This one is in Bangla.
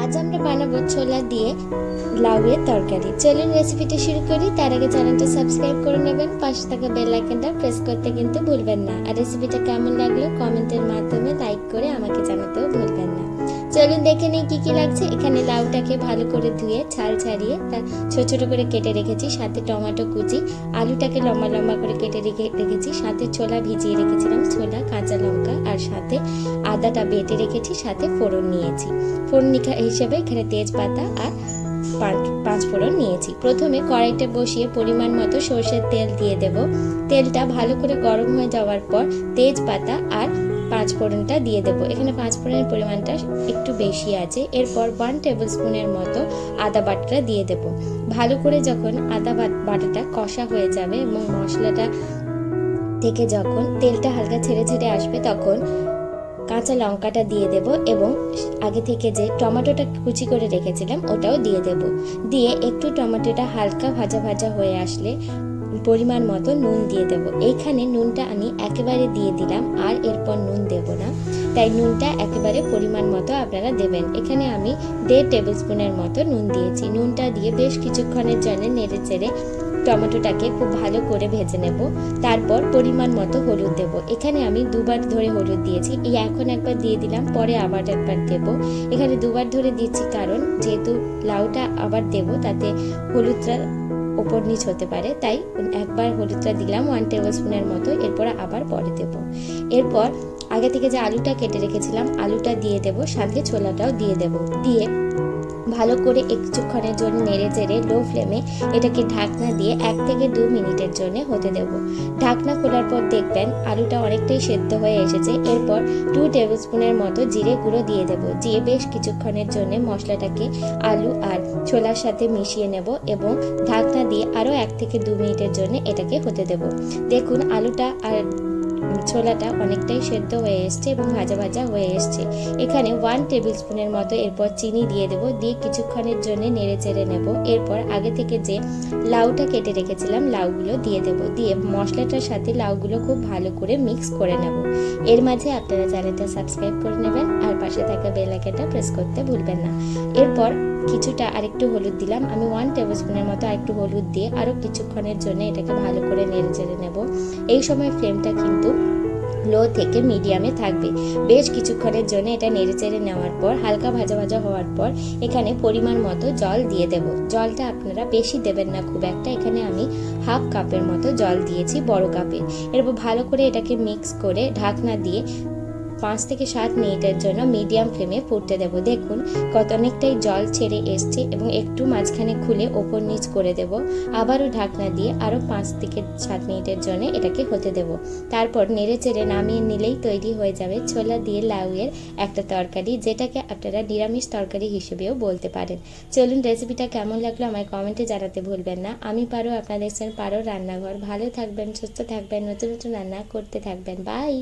আজ আমরা বানাবো ছোলা দিয়ে লাউয়ের তরকারি। চলুন রেসিপিটা শুরু করি। তার আগে চ্যানেলটা সাবস্ক্রাইব করে নেবেন, পাশে থাকা বেল আইকনটা প্রেস করতে কিন্তু ভুলবেন না। আর রেসিপিটা কেমন লাগলো কমেন্টের মাধ্যমে লাইক করে আমাকে জানাতেও ভুলবেন না। চলুন দেখে নিই কি কি লাগছে। এখানে লাউটাকে ভালো করে ধুয়ে ছাল ছাড়িয়ে তার ছোট ছোট করে কেটে রেখেছি, সাথে টমেটো কুচি, আলুটাকে লম্বা লম্বা করে কেটে রেখেছি, সাথে ছোলা ভিজিয়ে রেখেছিলাম, ছোলা, কাঁচা লঙ্কা আর সাথে আদাটা বেটে রেখেছি, সাথে ফোড়ন নিয়েছি। ফোড়ন হিসেবে এখানে তেজপাতা আর পাঁচ ফোড়ন নিয়েছি। প্রথমে কড়াইতে বসিয়ে পরিমাণ মতো সরষের তেল দিয়ে দেব। তেলটা ভালো করে গরম হয়ে যাওয়ার পর তেজপাতা আর পাঁচ ফোড়নটা দিয়ে দেবো। এখানে পাঁচ ফোড়নের পরিমাণটা একটু বেশি আছে। এরপর 1 টেবিল স্পুনের মতো আদা বাটাটা দিয়ে দেব। ভালো করে যখন আদা বাটাটা কষা হয়ে যাবে এবং মশলাটা থেকে যখন তেলটা হালকা ছেড়ে ছেড়ে আসবে তখন কাঁচা লঙ্কাটা দিয়ে দেব এবং আগে থেকে যে টমেটোটা কুচি করে রেখেছিলাম ওটাও দিয়ে দেব। দিয়ে একটু টমেটোটা হালকা ভাজা ভাজা হয়ে আসলে পরিমাণ মতো নুন দিয়ে দেব। এইখানে নুনটা আমি একেবারে দিয়ে দিলাম আর এরপর নুন দেব না, তাই নুনটা একেবারে পরিমাণ মতো আপনারা দেবেন। এখানে আমি 1.5 টেবিল স্পুনের মতো নুন দিয়েছি। নুনটা দিয়ে বেশ কিছুক্ষণের জন্য নেড়ে চেড়ে টমেটোটাকে খুব ভালো করে ভেজে নেব। তারপর পরিমাণ মতো হলুদ দেব। এখানে আমি দুবার ধরে হলুদ দিয়েছি। এখন একবার দিয়ে দিলাম, পরে আবার একবার দেব। এখানে দুবার ধরে দিচ্ছি কারণ যেহেতু লাউটা আবার দেব তাতে হলুদটা ওপর নিচ হতে পারে, তাই একবার হলুদটা দিলাম 1 টেবিল স্পুনের মতো, এরপর আবার পরে দেব। এরপর আগে থেকে যে আলুটা কেটে রেখেছিলাম আলুটা দিয়ে দেব, সাথে ছোলাটাও দিয়ে দেব। দিয়ে ভালো করে কিছুক্ষণের জন্য নেড়ে চেড়ে লো ফ্লেমে এটাকে ঢাকনা দিয়ে 1 থেকে 2 মিনিটের জন্য হতে দেব। ঢাকনা খোলার পর দেখবেন আলুটা অনেকটাই সেদ্ধ হয়ে এসেছে। এরপর 2 টেবিল স্পুনের মতো জিরে গুঁড়ো দিয়ে দেব। দিয়ে বেশ কিছুক্ষণের জন্য মশলাটাকে আলু আর ছোলার সাথে মিশিয়ে নেব এবং ঢাকনা দিয়ে আরও 1 থেকে 2 মিনিটের জন্য এটাকে হতে দেব। দেখুন আলুটা আর ছোলাটা অনেকটাই সেদ্ধ হয়ে এসছে এবং ভাজা ভাজা হয়ে এসছে। এখানে 1 টেবিল স্পুনের মতো এরপর চিনি দিয়ে দেব। দিয়ে কিছুক্ষণের জন্য নেড়ে চেড়ে নেব। এরপর আগে থেকে যে লাউটা কেটে রেখেছিলাম লাউগুলো দিয়ে দেব। দিয়ে মশলাটার সাথে লাউগুলো খুব ভালো করে মিক্স করে নেব। এর মাঝে আপনারা চ্যানেলটা সাবস্ক্রাইব করে নেবেন আর পাশে থাকা বেল আইকনটা প্রেস করতে ভুলবেন না। এরপর কিছুটা আরেকটু হলুদ দিলাম। আমি 1 টেবিল স্পুনের মতো আরেকটু হলুদ দিয়ে আরও কিছুক্ষণের জন্য এটাকে ভালো করে নেড়ে চেড়ে নেব। এই সময় ফ্লেমটা কিন্তু লো থেকে মিডিয়ামে থাকবে। বেশ কিছুক্ষণের জন্য এটা নেড়ে চেড়ে নেওয়ার পর হালকা ভাজা ভাজা হওয়ার পর এখানে পরিমাণ মতো জল দিয়ে দেব। জলটা আপনারা বেশি দেবেন না খুব একটা। এখানে আমি 1/2 কাপের মতো জল দিয়েছি, বড় কাপের। এরপর ভালো করে এটাকে মিক্স করে ঢাকনা দিয়ে 5 থেকে 7 মিনিটের জন্য মিডিয়াম ফ্লেমে ফুটতে দেব। দেখুন অনেকটাই জল ছেড়ে এসছে এবং একটু মাঝখানে খুলে ওপর নিচ করে দেব। আবারও ঢাকনা দিয়ে আরও 5 থেকে 7 মিনিটের জন্য এটাকে হতে দেব। তারপর নেড়ে চেড়ে নামিয়ে নিলেই তৈরি হয়ে যাবে ছোলা দিয়ে লাউয়ের একটা তরকারি, যেটাকে আপনারা নিরামিষ তরকারি হিসেবেও বলতে পারেন। চলুন রেসিপিটা কেমন লাগলো আমায় কমেন্টে জানাতে ভুলবেন না। আমি পারো, আপনাদের পারো রান্নাঘর। ভালো থাকবেন, সুস্থ থাকবেন, নতুন নতুন রান্না করতে থাকবেন। বাই।